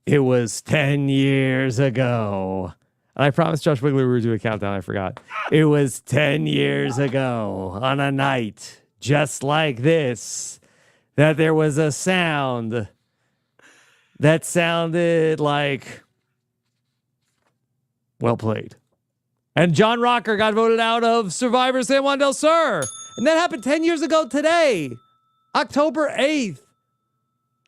It was 10 years ago. And I promised Josh Wigler we were doing a countdown. I forgot. It was 10 years ago on a night just like this that there was a sound that sounded like, well played. And John Rocker got voted out of Survivor San Juan Del Sur. And that happened 10 years ago today, October 8th,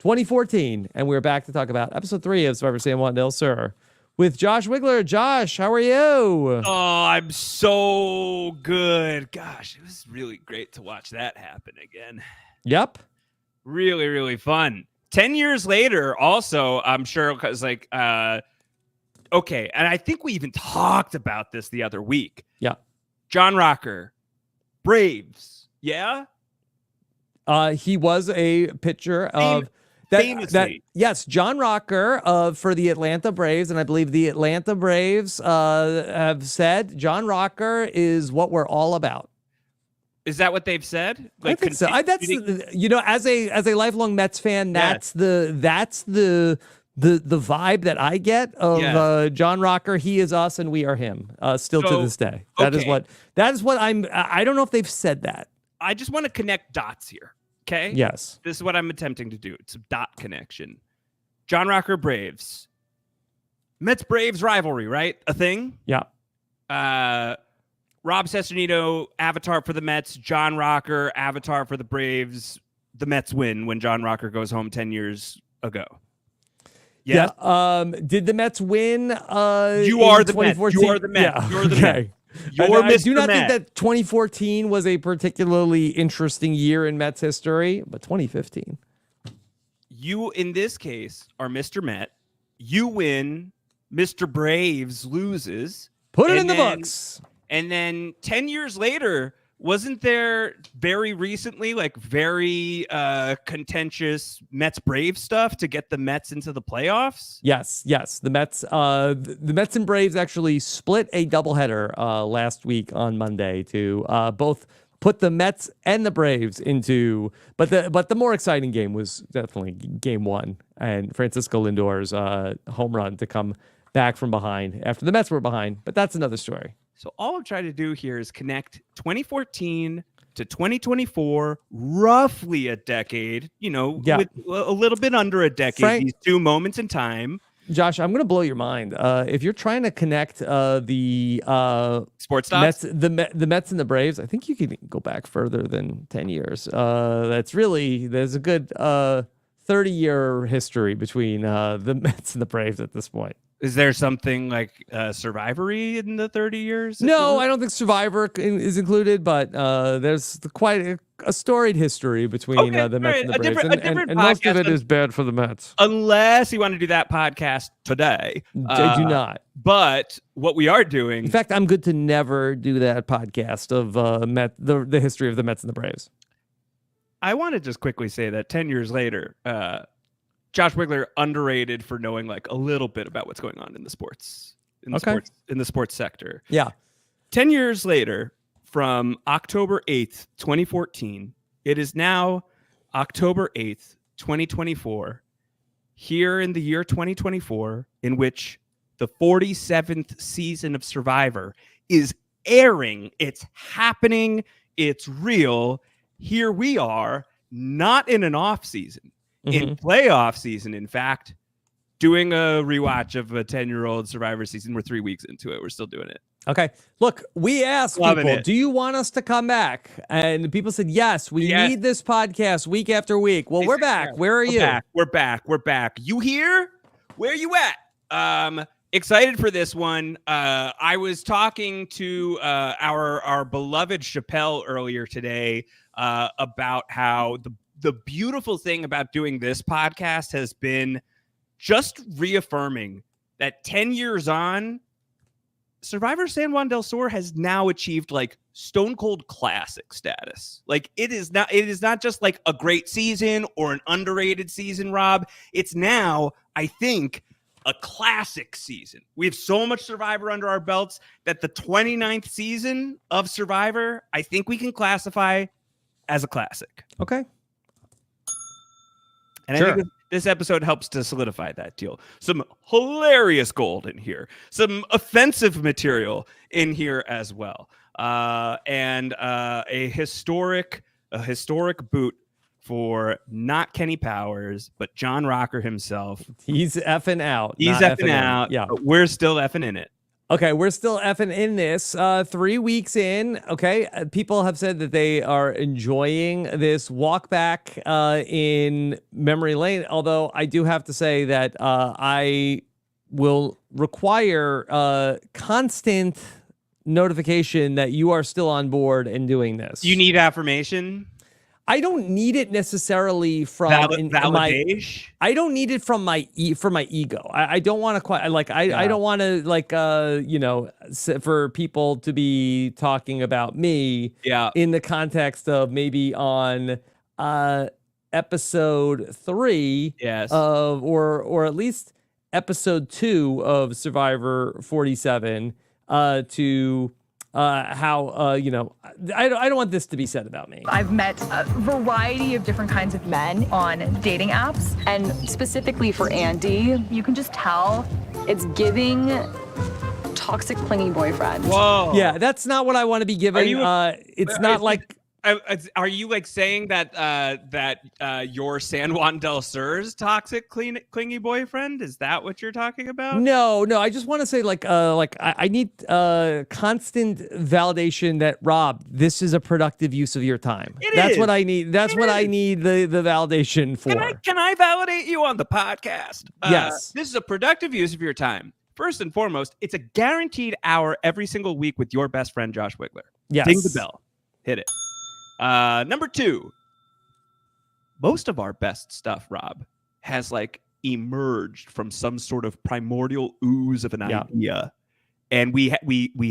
2014. And we're back to talk about episode 3 of Survivor San Juan Del Sur with Josh Wigler. Josh, how are you? Oh, I'm so good. Gosh, it was really great to watch that happen again. Yep. Really, really fun. 10 years later, also, I'm sure, because okay, and I think we even talked about this the other week. Yeah. John Rocker, Braves. Yeah? He was a pitcher of that. Yes, John Rocker for the Atlanta Braves, and I believe the Atlanta Braves have said John Rocker is what we're all about. Is that what they've said? Like, I think so. That's as a lifelong Mets fan, that's the vibe that I get of John Rocker. He is us and we are him. Still to this day. That is what I don't know if they've said that. I just want to connect dots here. Okay. Yes. This is what I'm attempting to do. It's a dot connection. John Rocker Braves. Mets Braves rivalry, right? A thing? Yeah. Rob Cesternino, avatar for the Mets. John Rocker, avatar for the Braves. The Mets win when John Rocker goes home 10 years ago. Yes? Yeah. Did the Mets win? You are the Mets. You are the Mets. Yeah. You're the okay. Mets. I do not think that 2014 was a particularly interesting year in Mets history, but 2015. You, in this case, are Mr. Met. You win. Mr. Braves loses. Put it in the books. And then 10 years later, wasn't there very recently, like very contentious Mets Braves stuff to get the Mets into the playoffs? Yes. The Mets and Braves actually split a doubleheader last week on Monday to both put the Mets and the Braves into. But the more exciting game was definitely Game 1 and Francisco Lindor's home run to come back from behind after the Mets were behind. But that's another story. So all I'm trying to do here is connect 2014 to 2024, roughly a decade, with a little bit under a decade, these two moments in time. Josh, I'm going to blow your mind. If you're trying to connect the sports dots, the Mets and the Braves, I think you can go back further than 10 years. There's a good 30-year history between the Mets and the Braves at this point. Is there something like Survivory in the 30 years? No, I don't think Survivor is included, but there's quite a storied history between the Mets and the Braves. And most of it is bad for the Mets. Unless you want to do that podcast today. I do not. But what we are doing... In fact, I'm good to never do that podcast of the history of the Mets and the Braves. I want to just quickly say that 10 years later... Josh Wigler underrated for knowing like a little bit about what's going on in the sports, in the sports sector. Yeah. 10 years later, from October 8th, 2014, it is now October 8th, 2024, here in the year 2024, in which the 47th season of Survivor is airing. It's happening. It's real. Here we are, not in an off season. In playoff season, in fact, doing a rewatch of a 10-year-old Survivor season. We're 3 weeks into it. We're still doing it. Okay. Look, we asked people, do you want us to come back? And people said, yes, we need this podcast week after week. Well, we're back. Where are you? We're back. You here? Where you at? Excited for this one. I was talking to our beloved Chappelle earlier today about how the beautiful thing about doing this podcast has been just reaffirming that 10 years on, Survivor San Juan Del Sur has now achieved like stone cold classic status. Like it is not just like a great season or an underrated season, Rob. It's now, I think, a classic season. We have so much Survivor under our belts that the 29th season of Survivor, I think we can classify as a classic. Okay. And sure. I think This episode helps to solidify that deal. Some hilarious gold in here, some offensive material in here as well, and a historic boot for not Kenny Powers, but John Rocker himself. He's effing out. He's effing out. Yeah, but we're still effing in it. Okay, we're still effing in this. 3 weeks in, okay, people have said that they are enjoying this walk back in memory lane. Although I do have to say that I will require constant notification that you are still on board and doing this. You need affirmation? I don't need it necessarily from validation. I don't need it from my ego. I don't want to quite like I don't want to like for people to be talking about me in the context of maybe on episode 3 of or at least episode 2 of Survivor 47 to how I don't want this to be said about me. I've met a variety of different kinds of men on dating apps, and specifically for Andy, you can just tell it's giving toxic, clingy boyfriend. Whoa. Yeah, that's not what I want to be giving. It's not like. Are you like saying that your San Juan Del Sur's toxic, clingy boyfriend? Is that what you're talking about? No. I just want to say I need constant validation that Rob, this is a productive use of your time. That's what I need. That's what I need the validation for. Can I validate you on the podcast? Yes. This is a productive use of your time. First and foremost, it's a guaranteed hour every single week with your best friend, Josh Wigler. Yes. Ding the bell. Hit it. Number 2, most of our best stuff, Rob, has like emerged from some sort of primordial ooze of an idea. And we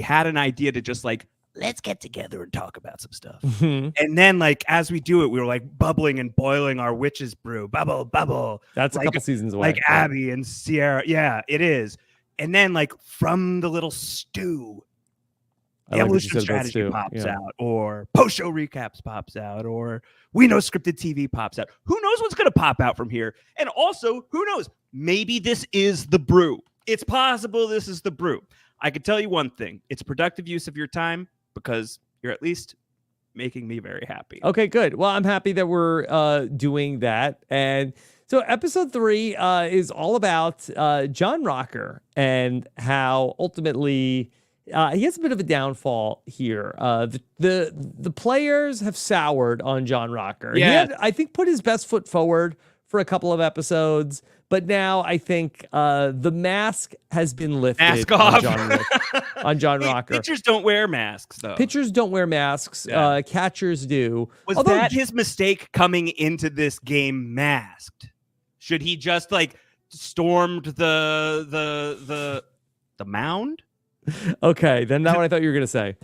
had an idea to just like, let's get together and talk about some stuff. Mm-hmm. And then like, as we do it, we were like bubbling and boiling our witch's brew, bubble. That's like, a couple seasons away. Like Abby and Sierra. Yeah, it is. And then like from the little stew, the evolution strategy pops out, or post-show recaps pops out, or we know scripted TV pops out. Who knows what's going to pop out from here? And also, who knows? Maybe this is the brew. It's possible this is the brew. I can tell you one thing. It's productive use of your time because you're at least making me very happy. Okay, good. Well, I'm happy that we're doing that. And so episode 3 is all about John Rocker and how ultimately... he has a bit of a downfall here. The players have soured on John Rocker. Yeah. He had, I think, put his best foot forward for a couple of episodes, but now I think the mask has been lifted. Mask off. on John Rocker. Pitchers don't wear masks, though. Pitchers don't wear masks. Yeah. Catchers do. Was that his mistake coming into this game masked? Should he just like stormed the mound? Okay, then not what I thought you were going to say.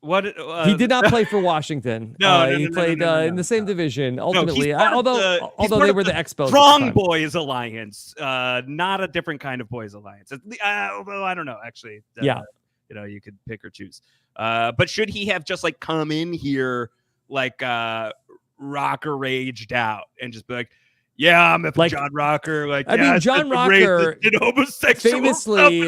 What he did not play for Washington. No, he played in the same division. Ultimately, although they were the Expos. Strong Boys Alliance, not a different kind of Boys Alliance. Although I don't know, actually. You could pick or choose. But should he have just like come in here like Rocker raged out and just be like, yeah, I'm like John Rocker. Like, I mean, John Rocker famously,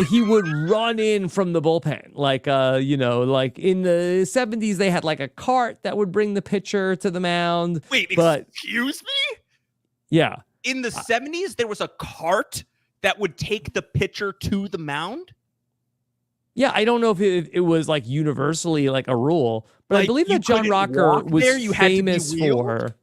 he would run in from the bullpen. Like, like in the 70s, they had like a cart that would bring the pitcher to the mound. Wait, excuse me? Yeah. In the 70s, there was a cart that would take the pitcher to the mound? Yeah, I don't know if it was like universally like a rule, but I believe that John Rocker was famous for.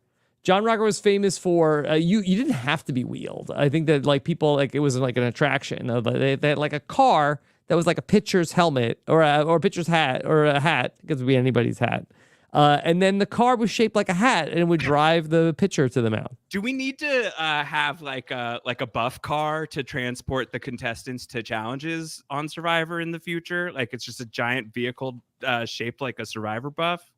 John Rocker was famous for you didn't have to be wheeled. I think that like people like it was like an attraction. They had like a car that was like a pitcher's helmet or a pitcher's hat or a hat, because it would be anybody's hat. And then the car was shaped like a hat and it would drive the pitcher to the mound. Do we need to have like a buff car to transport the contestants to challenges on Survivor in the future? Like it's just a giant vehicle shaped like a Survivor buff?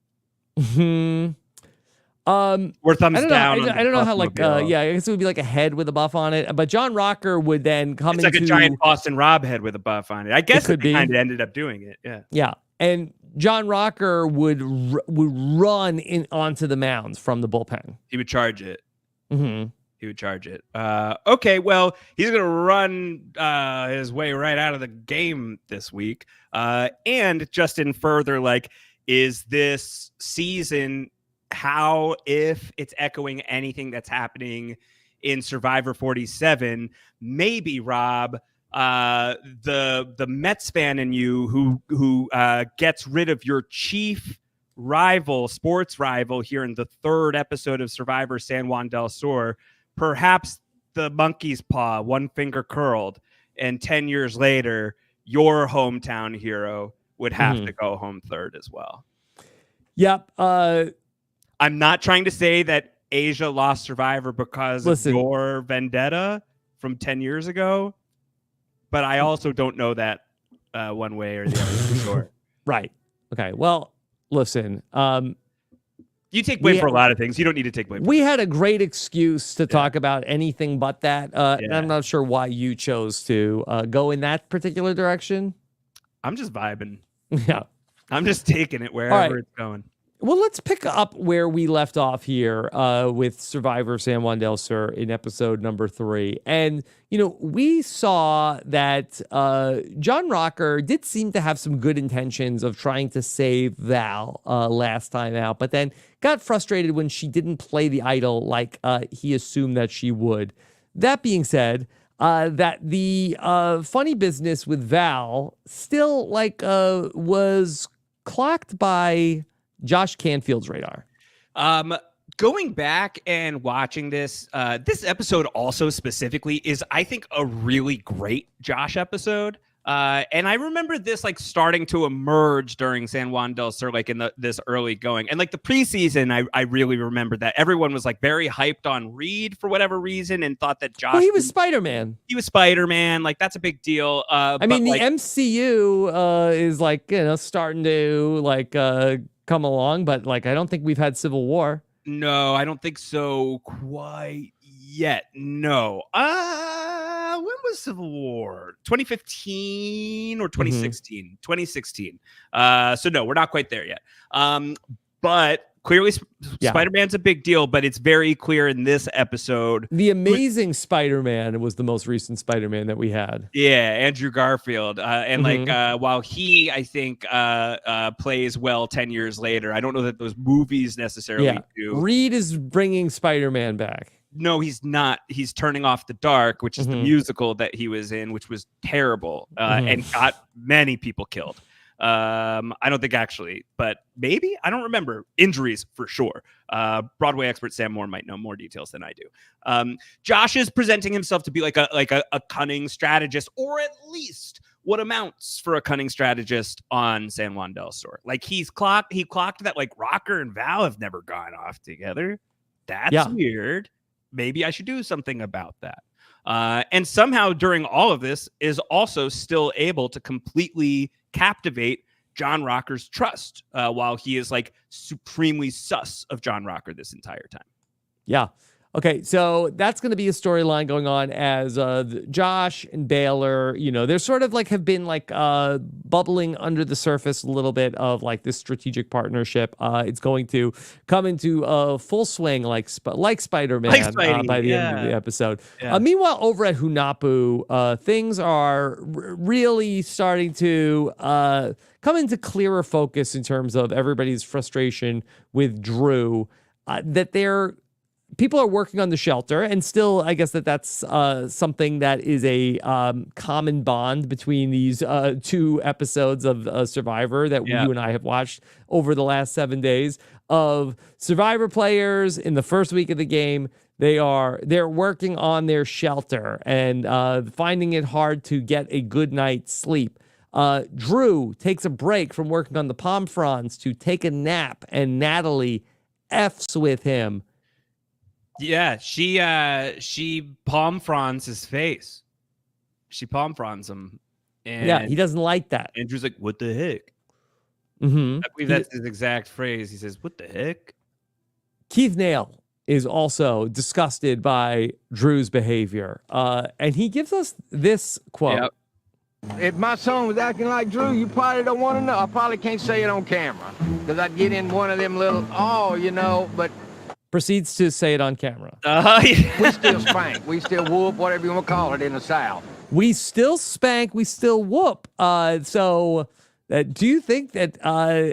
Or thumbs down. I don't know how like I guess it would be like a head with a buff on it. But John Rocker would then come into like a giant Boston Rob head with a buff on it. I guess it kind of ended up doing it. Yeah. Yeah. And John Rocker would run in onto the mounds from the bullpen. He would charge it. Mm-hmm. He would charge it. Okay, well, he's going to run his way right out of the game this week. And just in further, like, is this season, how, if it's echoing anything that's happening in Survivor 47, maybe, Rob, the Mets fan in you who gets rid of your chief rival, sports rival here in the third episode of Survivor San Juan Del Sur, perhaps the monkey's paw, one finger curled, and 10 years later, your hometown hero would have to go home third as well. Yep. I'm not trying to say that Asia lost Survivor because of your vendetta from 10 years ago, but I also don't know that one way or the other for sure. Right. Okay. Well, listen. You take blame for a lot of things. You don't need to take blame. We had a great excuse to talk about anything but that. And I'm not sure why you chose to go in that particular direction. I'm just vibing. Yeah. I'm just taking it wherever it's going. Well, let's pick up where we left off here with Survivor San Juan Del Sur in episode number 3. And, you know, we saw that John Rocker did seem to have some good intentions of trying to save Val last time out, but then got frustrated when she didn't play the idol like he assumed that she would. That being said, that the funny business with Val still was clocked by Josh Canfield's radar. Going back and watching this episode also specifically is, I think, a really great Josh episode. And I remember this like starting to emerge during San Juan Del Sur, like in this early going. And like the preseason, I really remember that everyone was like very hyped on Reed for whatever reason and thought that Josh. Well, he was Spider-Man. He was Spider-Man. Like, that's a big deal. I mean, the MCU is like, you know, starting to like come along, but like I don't think we've had Civil War. No, I don't think so quite yet. No. When was Civil War? 2015 or 2016? 2016. So no, we're not quite there yet. But clearly Spider-Man's a big deal, but it's very clear in this episode. The Amazing Spider-Man was the most recent Spider-Man that we had. Yeah, Andrew Garfield. And while he, I think, plays well 10 years later, I don't know that those movies necessarily do. Reed is bringing Spider-Man back. No, he's not. He's Turning Off the Dark, which is the musical that he was in, which was terrible and got many people killed. I don't think actually, but maybe. I don't remember. Injuries for sure. Broadway expert Sam Moore might know more details than I do. Josh is presenting himself to be like a cunning strategist, or at least what amounts for a cunning strategist on San Juan Del Sur. Like he clocked that like Rocker and Val have never gone off together. That's weird. Maybe I should do something about that. And somehow during all of this is also still able to completely captivate John Rocker's trust while he is like supremely sus of John Rocker this entire time. Yeah. Okay, so that's going to be a storyline going on as Josh and Baylor, you know, they're sort of like have been like bubbling under the surface a little bit of like this strategic partnership. It's going to come into full swing like Spider-Man by the end of the episode. Yeah. Meanwhile, over at Hunapu, things are really starting to come into clearer focus in terms of everybody's frustration with Drew, that people are working on the shelter, and still, I guess that's something that is a common bond between these 2 episodes of Survivor that you and I have watched over the last 7 days of Survivor players in the first week of the game. They're working on their shelter and finding it hard to get a good night's sleep. Drew takes a break from working on the palm fronds to take a nap, and Natalie F's with him. Yeah, she palm fronds his face. She palm fronds him. And he doesn't like that. Andrew's like, what the heck? Mm-hmm. I believe that's his exact phrase. He says, what the heck? Keith Nail is also disgusted by Drew's behavior. And he gives us this quote. Yep. If my son was acting like Drew, you probably don't want to know. I probably can't say it on camera because I'd get in one of them little, but Proceeds to say it on camera. We still spank. We still whoop, whatever you want to call it in the South. We still spank. We still whoop. So do you think that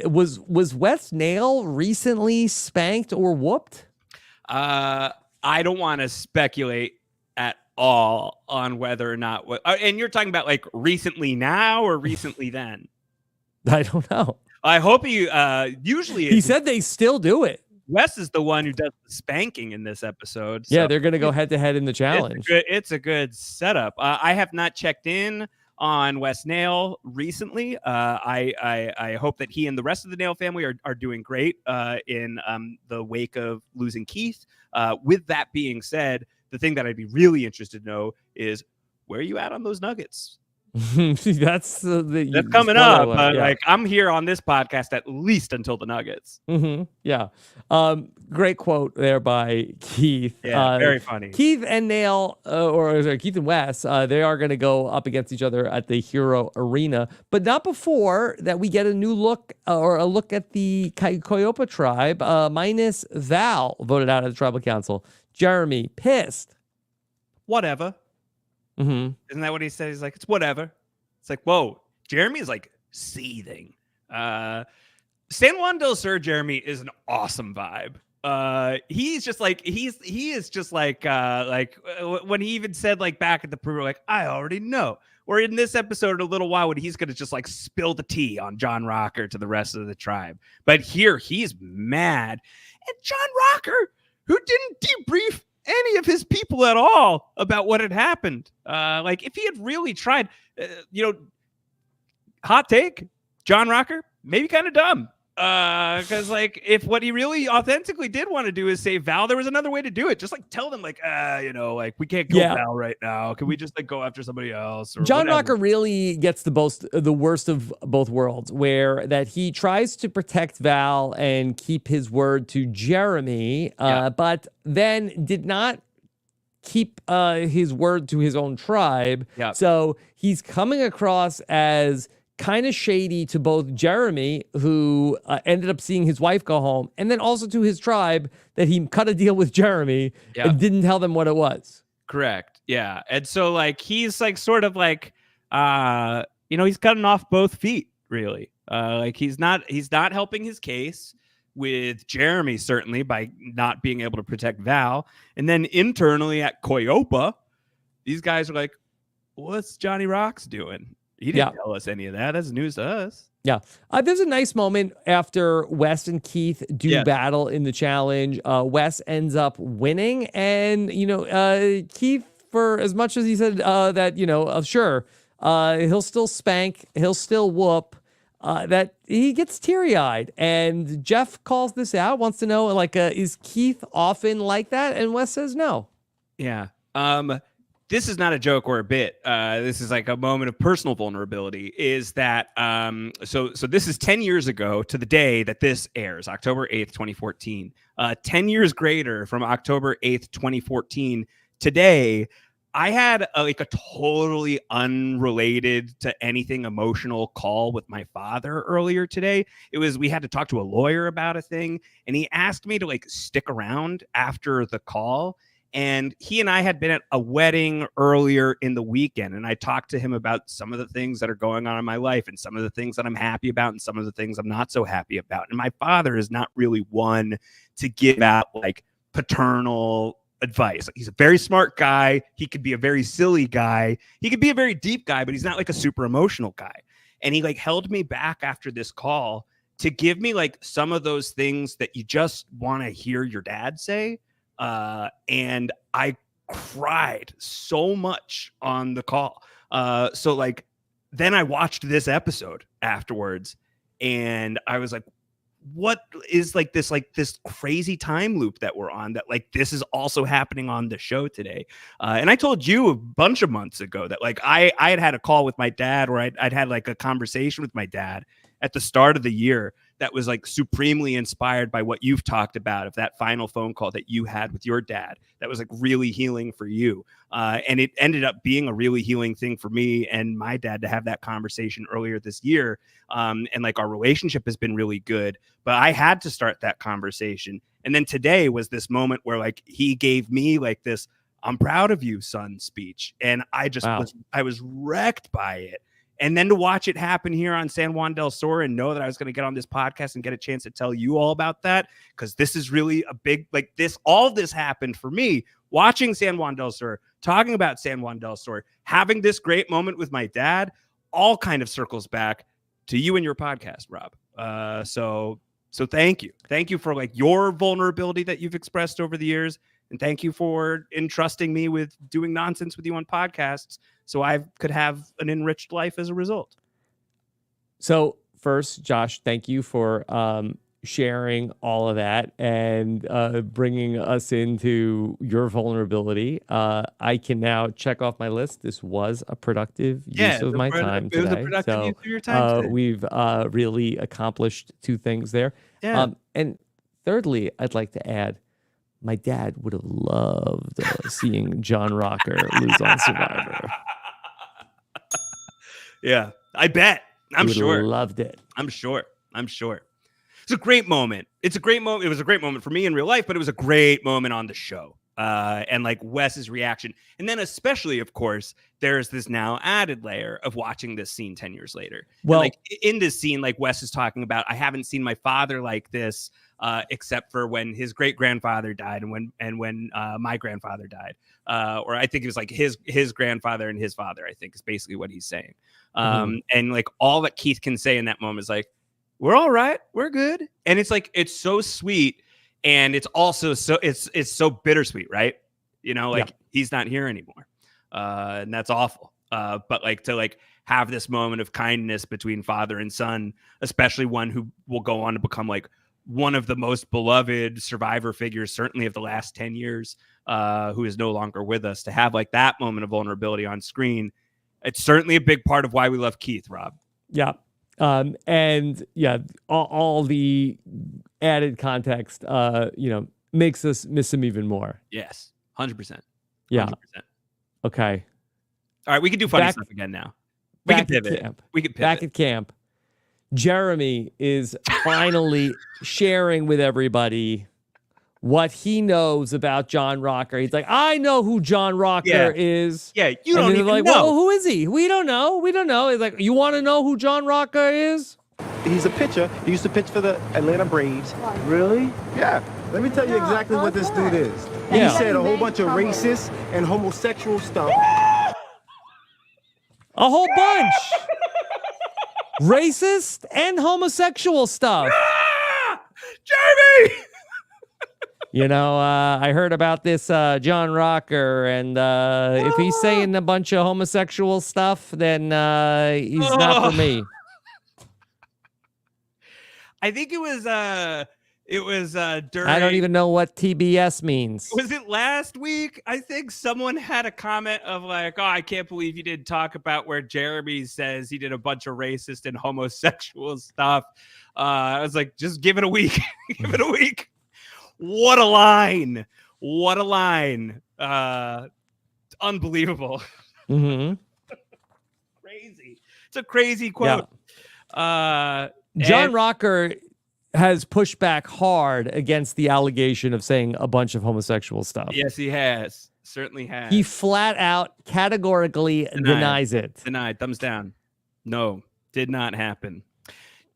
was Wes Nail recently spanked or whooped? I don't want to speculate at all on whether or not and you're talking about like recently now or recently then? I don't know. I hope usually he said they still do it. Wes is the one who does the spanking in this episode. Yeah, they're going to go head to head in the challenge. It's a good setup. I have not checked in on Wes Nail recently. I hope that he and the rest of the Nail family are doing great in the wake of losing Keith. With that being said, the thing that I'd be really interested to know is where are you at on those nuggets? That's coming up. Yeah. Like I'm here on this podcast at least until the Nuggets. Mm-hmm. Yeah. Great quote there by Keith. Yeah, very funny. Keith and Nail, Keith and Wes, they are going to go up against each other at the Hero Arena, but not before that we get a new look or a look at the Coyopa tribe, minus Val voted out of the tribal council. Jeremy, pissed. Whatever. Mm-hmm. Isn't that what he said? He's like, it's whatever. It's like, whoa, Jeremy is like seething. San Juan Del Sur Jeremy is an awesome vibe. He's just like he is just like when he even said like back at the premiere, like, I already know. Or in this episode in a little while when he's gonna just like spill the tea on John Rocker to the rest of the tribe. But here he's mad. And John Rocker, who didn't debrief any of his people at all about what had happened. Like if he had really tried, hot take, John Rocker, maybe kind of dumb. Because like if what he really authentically did want to do is say, Val, there was another way to do it. Just like tell them like, like we can't go Val right now. Can we just like go after somebody else? Or John whatever? Rocker really gets the worst of both worlds, where that he tries to protect Val and keep his word to Jeremy, but then did not keep his word to his own tribe. Yeah. So he's coming across as kind of shady to both Jeremy, who ended up seeing his wife go home, and then also to his tribe that he cut a deal with Jeremy and didn't tell them what it was. Correct. Yeah. And so like he's like sort of like he's cutting off both feet, really. Like he's not helping his case with Jeremy, certainly, by not being able to protect Val. And then internally at Coyopa, these guys are like, what's Johnny Rocks doing? He didn't tell us any of that. That's news to us. Yeah. There's a nice moment after Wes and Keith do battle in the challenge. Wes ends up winning. And, Keith, for as much as he said that, sure, he'll still spank, he'll still whoop, that he gets teary-eyed. And Jeff calls this out, wants to know, like, is Keith often like that? And Wes says no. Yeah. This is not a joke or a bit. This is like a moment of personal vulnerability. Is that so this is 10 years ago to the day that this airs, October 8th, 2014. 10 years greater from October 8th, 2014. Today, I had a totally unrelated to anything emotional call with my father earlier today. We had to talk to a lawyer about a thing, and he asked me to like stick around after the call. And he and I had been at a wedding earlier in the weekend, and I talked to him about some of the things that are going on in my life and some of the things that I'm happy about and some of the things I'm not so happy about. And my father is not really one to give out like paternal advice. He's a very smart guy. He could be a very silly guy. He could be a very deep guy, but he's not like a super emotional guy. And he like held me back after this call to give me like some of those things that you just want to hear your dad say. And I cried so much on the call. So like, then I watched this episode afterwards and I was like, what is like this crazy time loop that we're on, that like this is also happening on the show today. And I told you a bunch of months ago that like I had a call with my dad, or I'd had like a conversation with my dad at the start of the year that was like supremely inspired by what you've talked about, of that final phone call that you had with your dad that was like really healing for you. And it ended up being a really healing thing for me and my dad to have that conversation earlier this year. And like our relationship has been really good, but I had to start that conversation. And then today was this moment where like he gave me like this "I'm proud of you, son" speech, and I just I was wrecked by it. And then to watch it happen here on San Juan Del Sur and know that I was going to get on this podcast and get a chance to tell you all about that, because this is really a big, like this, all of this happened for me watching San Juan Del Sur, talking about San Juan Del Sur, having this great moment with my dad, all kind of circles back to you and your podcast, Rob. So thank you. Thank you for like your vulnerability that you've expressed over the years. And thank you for entrusting me with doing nonsense with you on podcasts so I could have an enriched life as a result. So first, Josh, thank you for sharing all of that and bringing us into your vulnerability. I can now check off my list. This was a productive use of my time today. It was a productive use of your time today. We've really accomplished two things there. Yeah. And thirdly, I'd like to add, my dad would have loved seeing John Rocker lose on Survivor. Yeah, I bet. I'm sure. Loved it. I'm sure. It's a great moment. It's a great moment. It was a great moment for me in real life, but it was a great moment on the show. And like Wes's reaction. And then especially, of course, there's this now added layer of watching this scene 10 years later. Well, and like in this scene, like Wes is talking about, I haven't seen my father like this, except for when his great grandfather died and when my grandfather died. Or I think it was like his grandfather and his father, I think is basically what he's saying. And like all that Keith can say in that moment is like, we're all right. We're good. And it's like, it's so sweet. And it's also it's so bittersweet, right? You know, like he's not here anymore. And that's awful. But like to like have this moment of kindness between father and son, especially one who will go on to become like one of the most beloved survivor figures, certainly of the last 10 years, who is no longer with us, to have like that moment of vulnerability on screen. It's certainly a big part of why we love Keith, Rob. Yeah. And yeah, all the added context, makes us miss him even more. Yes. 100%. Yeah. 100%. Okay. All right. We can do funny stuff again now. We can pivot. Back at camp. Jeremy is finally sharing with everybody what he knows about John Rocker. He's like, I know who John Rocker is. Yeah, you don't even like, know. Well, who is he? We don't know. He's like, you want to know who John Rocker is? He's a pitcher. He used to pitch for the Atlanta Braves. Really? Yeah. Let me tell you exactly what this dude is. Yeah. He said a whole bunch of racist and homosexual stuff. A whole bunch. Racist and homosexual stuff. Jeremy! I heard about this John Rocker, and if he's saying a bunch of homosexual stuff, then he's not for me. I think it was during. I don't even know what TBS means. Was it last week? I think someone had a comment of like, "Oh, I can't believe you didn't talk about where Jeremy says he did a bunch of racist and homosexual stuff." I was like, "Just give it a week. Give it a week." What a line! What a line! Unbelievable. Mm-hmm. Crazy. It's a crazy quote. Yeah. John Rocker has pushed back hard against the allegation of saying a bunch of homosexual stuff. Yes, he has. Certainly has. He flat out categorically denies it. Denied. Thumbs down. No, did not happen.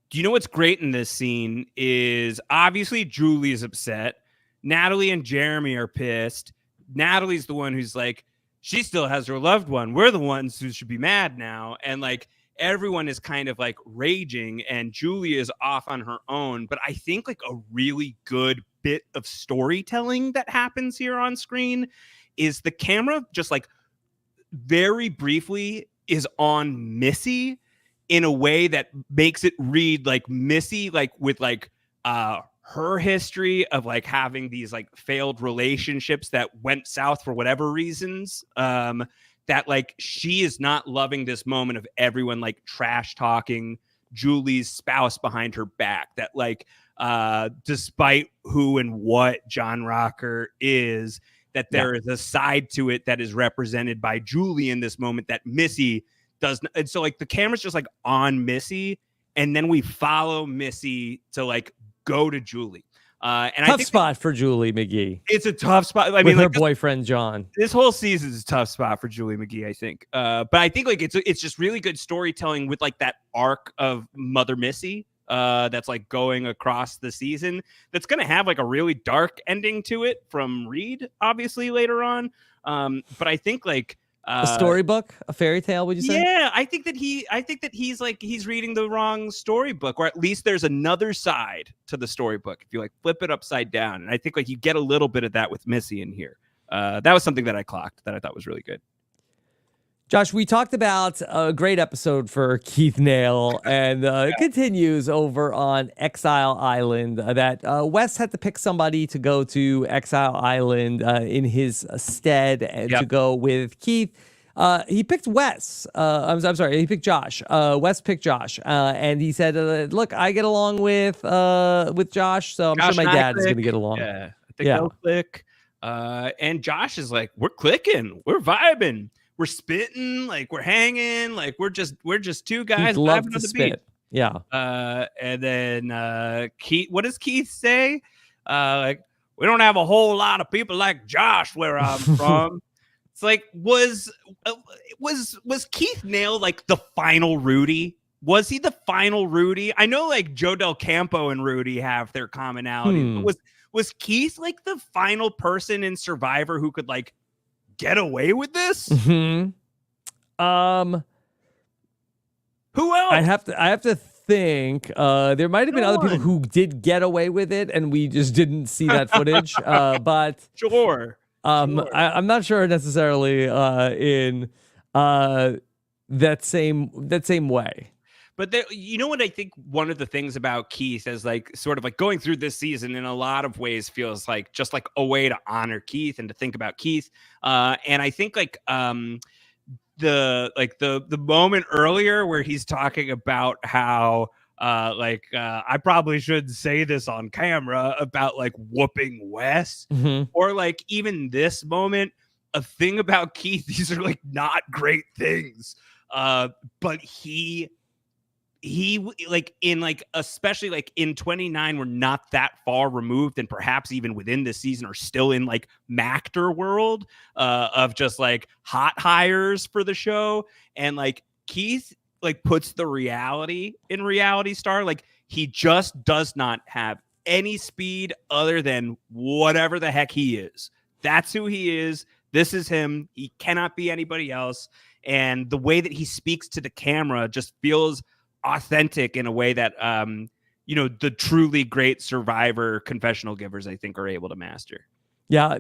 Do you know what's great in this scene is obviously Julie is upset. Natalie and Jeremy are pissed. Natalie's the one who's like, she still has her loved one. We're the ones who should be mad now. And like everyone is kind of like raging and Julie is off on her own. But I think like a really good bit of storytelling that happens here on screen is the camera just like very briefly is on Missy in a way that makes it read like Missy, like with like her history of like having these like failed relationships that went south for whatever reasons, that like she is not loving this moment of everyone like trash talking Julie's spouse behind her back, that like despite who and what John Rocker is, that there is a side to it that is represented by Julie in this moment that Missy doesn't. And so like the camera's just like on Missy, and then we follow Missy to like go to Julie. And I Tough think spot for Julie McGee it's a tough spot. I with mean, her like boyfriend John. this whole season is a tough spot for Julie McGee, I think. But I think like it's just really good storytelling with like that arc of Mother Missy that's like going across the season. That's gonna have like a really dark ending to it from Reed, obviously later on. But I think like A storybook, a fairy tale, would you say? yeah, I think that he's reading the wrong storybook, or at least there's another side to the storybook if you like flip it upside down. And I think like you get a little bit of that with Missy in here. That was something that I clocked that I thought was really good. Josh, we talked about a great episode for Keith Nail, and it continues over on Exile Island that Wes had to pick somebody to go to Exile Island in his stead and to go with Keith. He picked Wes. I'm sorry, he picked Josh. Wes picked Josh, and he said, "Look, I get along with Josh, so I'm Josh sure my dad is going to get along." Yeah, I think they'll click. And Josh is like, "We're clicking, we're vibing." We're spitting, like we're hanging, like we're just two guys. He'd love vibing to on the spit. beach. Yeah. And then Keith, what does Keith say? Like, we don't have a whole lot of people like Josh where I'm from. It's like, was Keith Nail like the final Rudy? Was he the final Rudy? I know like Joe Del Campo and Rudy have their commonality. But was Keith like the final person in Survivor who could like get away with this? Mm-hmm. Who else? I have to think. There might have been other people who did get away with it, and we just didn't see that footage. But sure. I'm not sure necessarily in that same way. But there, you know what I think one of the things about Keith is like sort of like going through this season in a lot of ways feels like just like a way to honor Keith and to think about Keith. And I think like the moment earlier where he's talking about how I probably shouldn't say this on camera about like whooping Wes, or like even this moment, a thing about Keith, these are like not great things. But he like in like especially like in 29, we're not that far removed, and perhaps even within this season are still in like Mactor world of just like hot hires for the show. And like Keith like puts the reality in Reality Star. Like he just does not have any speed other than whatever the heck he is. That's who he is. This is him. He cannot be anybody else. And the way that he speaks to the camera just feels authentic in a way that the truly great Survivor confessional givers I think are able to master. Yeah,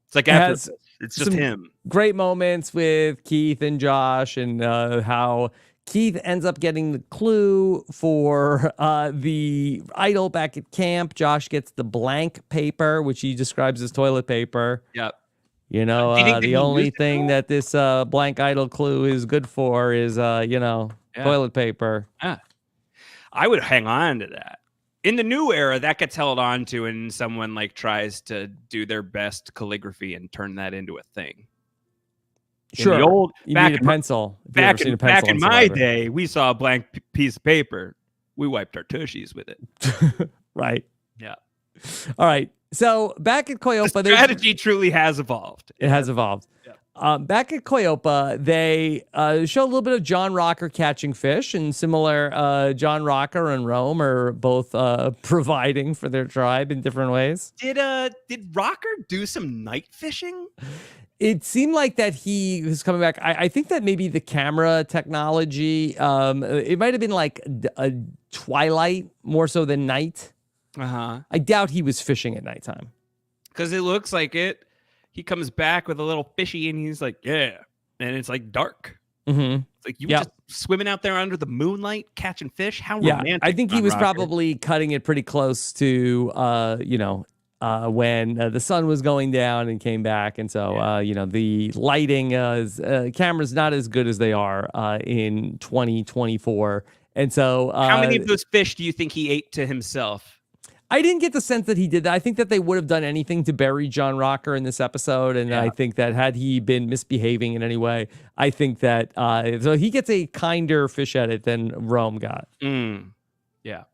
it's like it's just him. Great moments with Keith and Josh, and how Keith ends up getting the clue for the idol back at camp. Josh gets the blank paper, which he describes as toilet paper. Yep. You know, the only thing that this blank idol clue is good for is toilet paper. Yeah. I would hang on to that. In the new era, that gets held on to, and someone like tries to do their best calligraphy and turn that into a thing. Sure. In the old, you need a pencil. Back in my day, we saw a blank piece of paper. We wiped our tushies with it. Right. Yeah. All right. So back at Coyopa, the strategy truly has evolved. It has evolved. Yeah. Back at Coyopa, they show a little bit of John Rocker catching fish, and similar, John Rocker and Rome are both providing for their tribe in different ways. Did Rocker do some night fishing? It seemed like that he was coming back. I think that maybe the camera technology, it might have been like a twilight more so than night. I doubt he was fishing at nighttime. Because it looks like it. He comes back with a little fishy and he's like, yeah. And it's like dark. Mm-hmm. It's like you were just swimming out there under the moonlight, catching fish. How romantic. I think he was Rocker. probably cutting it pretty close to, when the sun was going down and came back. And so, the lighting, cameras not as good as they are in 2024. And so... how many of those fish do you think he ate to himself? I didn't get the sense that he did that. I think that they would have done anything to bury John Rocker in this episode. And I think that had he been misbehaving in any way, I think that so he gets a kinder fish at it than Rome got. Yeah.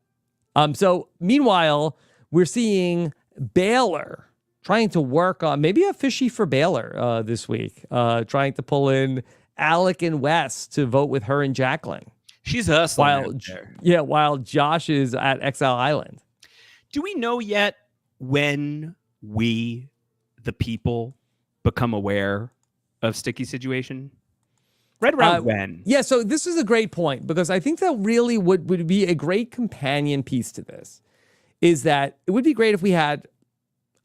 So meanwhile, we're seeing Baylor trying to work on maybe a fishy for Baylor this week, trying to pull in Alec and Wes to vote with her and Jacqueline. She's hustling out there. Yeah, while Josh is at Exile Island. Do we know yet when we, the people, become aware of sticky situation? Right around when? Yeah, so this is a great point because I think that really would be a great companion piece to this is that it would be great if we had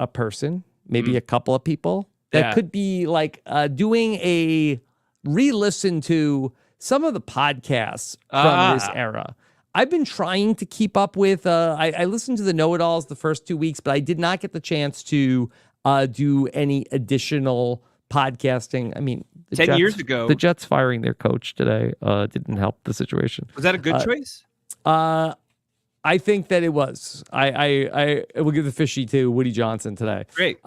a person, maybe a couple of people that could be like doing a re-listen to some of the podcasts from this era. I've been trying to keep up with, I listened to the Know-It-Alls the first 2 weeks, but I did not get the chance to do any additional podcasting. I mean, 10 years ago, the Jets firing their coach today didn't help the situation. Was that a good choice? I think that it was. I will give the fishy to Woody Johnson today. Great.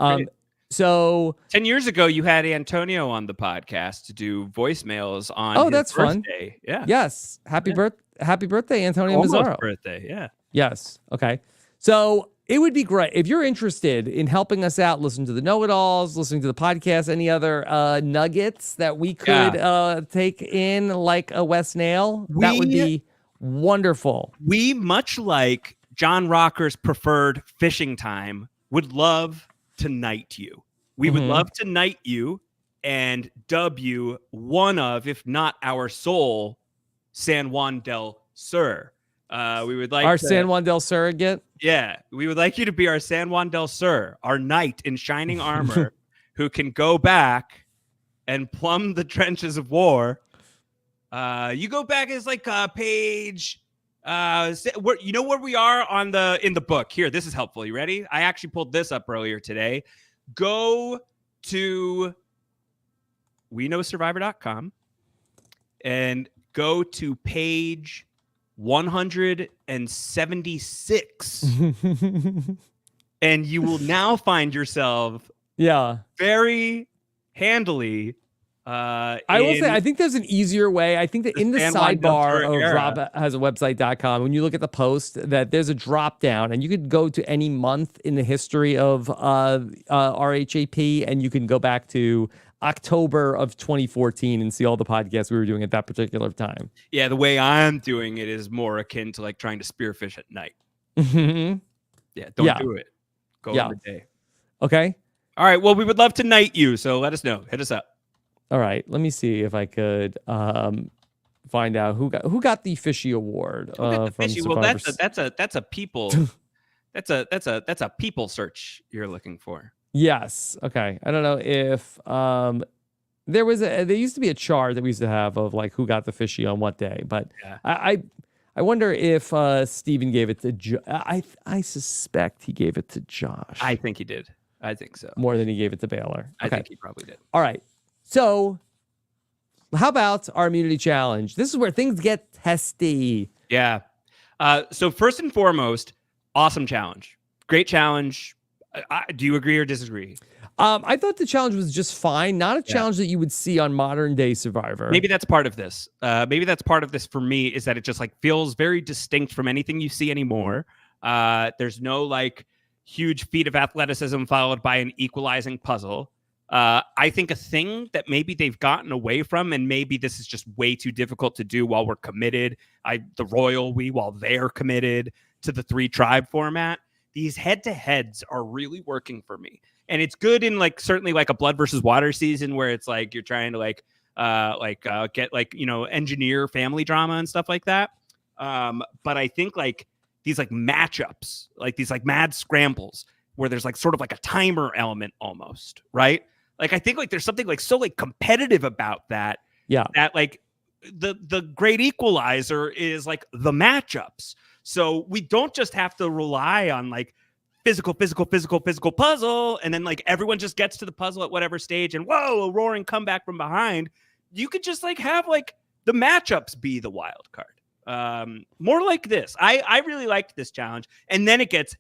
So 10 years ago, you had Antonio on the podcast to do voicemails on his that's birthday. fun. Yeah. Yes. Happy birthday, Antonio Mazzaro. Birthday. Yeah. Yes. Okay. So it would be great if you're interested in helping us out, listen to the Know-It-Alls, listening to the podcast, any other nuggets that we could take in, like a Wes Nail. That would be wonderful. We, much like John Rocker's preferred fishing time, would love to knight you. We would love to knight you and dub you one of, if not our sole, San Juan Del Sur. We would like our San Juan Del Surrogate. Yeah, we would like you to be our San Juan Del Sur, our knight in shining armor, who can go back and plumb the trenches of war. You go back as like page. You know where we are in the book. Here, this is helpful. You ready? I actually pulled this up earlier today. Go to WeKnowSurvivor.com and go to page 176 and you will now find yourself very handily I will say I think there's an easier way. I think that in the sidebar of RHAP when you look at the post, that there's a drop down and you could go to any month in the history of RHAP and you can go back to October of 2014 and see all the podcasts we were doing at that particular time. Yeah, the way I'm doing it is more akin to like trying to spearfish at night. Mm-hmm. Yeah, don't do it. Go over the day. Okay. All right. Well, we would love to knight you, so let us know. Hit us up. All right. Let me see if I could find out who got the Fishy Award. Well, Survivor. that's a people that's a people search you're looking for. Yes. Okay. I don't know if there used to be a chart that we used to have of like who got the fishy on what day, but I wonder if Steven gave it to I suspect he gave it to Josh. I think he did. I think so. More than he gave it to Baylor. I think he probably did. All right. So how about our immunity challenge? This is where things get testy. Yeah. So first and foremost, awesome challenge. Great challenge. Do you agree or disagree? I thought the challenge was just fine. Not a challenge that you would see on modern day Survivor. Maybe that's part of this. Maybe that's part of this for me is that it just like feels very distinct from anything you see anymore. There's no like huge feat of athleticism followed by an equalizing puzzle. I think a thing that maybe they've gotten away from, and maybe this is just way too difficult to do while we're committed, while they're committed to the 3-tribe format. These head-to-heads are really working for me. And it's good in like certainly like a blood versus water season where it's like you're trying to get like, you know, engineer family drama and stuff like that. But I think like these like matchups, like these like mad scrambles where there's like sort of like a timer element almost, right? Like I think like there's something like so like competitive about that. Yeah. That like the great equalizer is like the matchups. So we don't just have to rely on like physical puzzle. And then like everyone just gets to the puzzle at whatever stage and whoa, a roaring comeback from behind. You could just like have like the matchups be the wild card. More like this. I really liked this challenge. And then it gets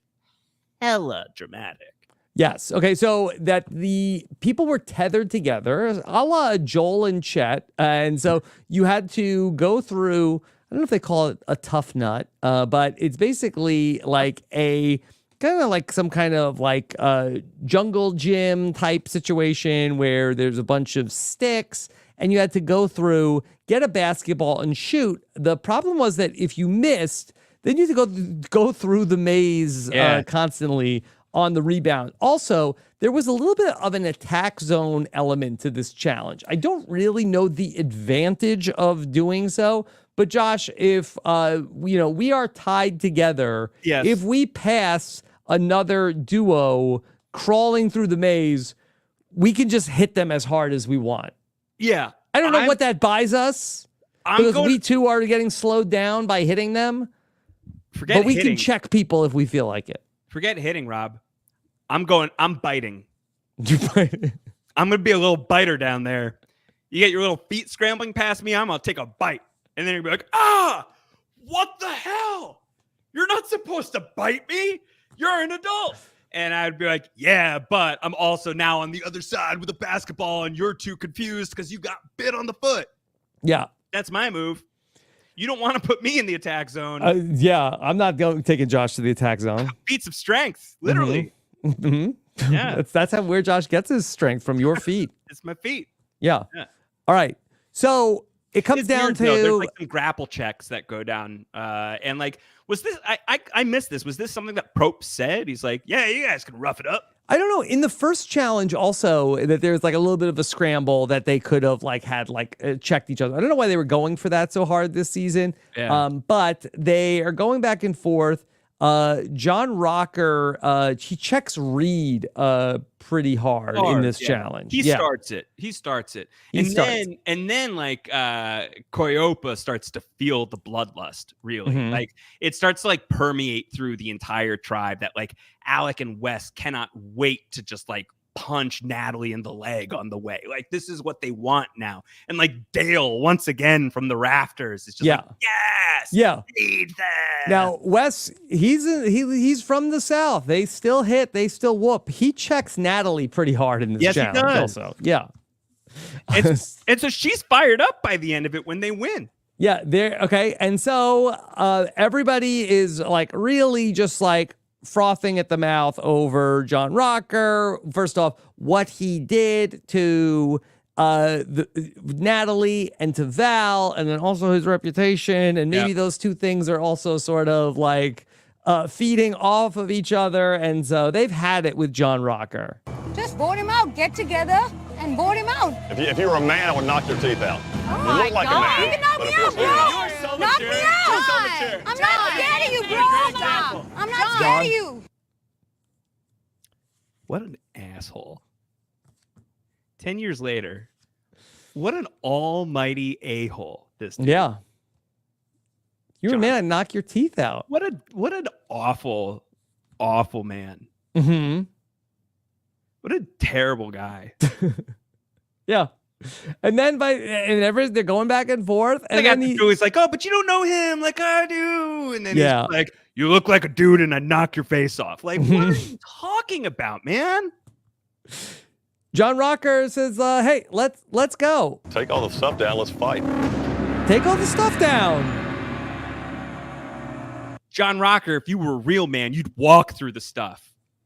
hella dramatic. Yes. Okay. So that the people were tethered together, a la Joel and Chet. And so you had to go through, I don't know if they call it a tough nut, but it's basically like a kind of like some kind of like jungle gym type situation where there's a bunch of sticks and you had to go through, get a basketball and shoot. The problem was that if you missed, then you had to go through the maze constantly on the rebound. Also, there was a little bit of an attack zone element to this challenge. I don't really know the advantage of doing so, but Josh, if we are tied together, if we pass another duo crawling through the maze, we can just hit them as hard as we want. Yeah. I don't know what that buys us, because we too are getting slowed down by hitting them. But we can check people if we feel like it. Forget hitting, Rob. I'm biting. You bite? I'm going to be a little biter down there. You get your little feet scrambling past me, I'm going to take a bite. And then you're going to be like, what the hell? You're not supposed to bite me. You're an adult. And I'd be like, yeah, but I'm also now on the other side with a basketball and you're too confused because you got bit on the foot. Yeah. That's my move. You don't want to put me in the attack zone. I'm not taking Josh to the attack zone. Feats of strength, literally. Mm-hmm. Yeah. that's where Josh gets his strength, from your feet. It's my feet. Yeah. All right. So it comes down to there's like some grapple checks that go down. And like, was this, I missed this. Was this something that Prope said? He's like, yeah, you guys can rough it up. I don't know. In the first challenge also, that there's like a little bit of a scramble that they could have like had checked each other. I don't know why they were going for that so hard this season. Yeah. But they are going back and forth. John Rocker, he checks Reed pretty hard in this challenge. He starts it. And then like Koyopa starts to feel the bloodlust, really. Mm-hmm. Like it starts to like permeate through the entire tribe, that like Alec and Wes cannot wait to just like punch Natalie in the leg on the way. Like this is what they want now. And like Dale once again from the rafters is just like, yes, need that. Now Wes, he's from the South. They still hit, they still whoop. He checks Natalie pretty hard in this challenge. He does. Also. Yeah. And so she's fired up by the end of it when they win. Yeah, okay. And so everybody is like really just like frothing at the mouth over John Rocker. First off, what he did to Natalie and to Val, and then also his reputation, and maybe those two things are also sort of like feeding off of each other, and so they've had it with John Rocker. Just vote him out. Get together and vote him out. If you were a man, I would knock your teeth out. Oh you look like a man. You can knock me out, bro. Knock me out. I'm not scared of you, bro. I'm not scared of you. What an asshole. 10 years later, what an almighty a-hole this dude. Yeah. You're a man, I'd knock your teeth out. What an awful, awful man. Mm-hmm. What a terrible guy. Yeah. And then they're going back and forth. And then he's like, oh, but you don't know him like I do. And then he's like, you look like a dude and I knock your face off. Like, what are you talking about, man? John Rocker says, hey, let's go. Take all the stuff down. Let's fight. Take all the stuff down. John Rocker, if you were a real man, you'd walk through the stuff.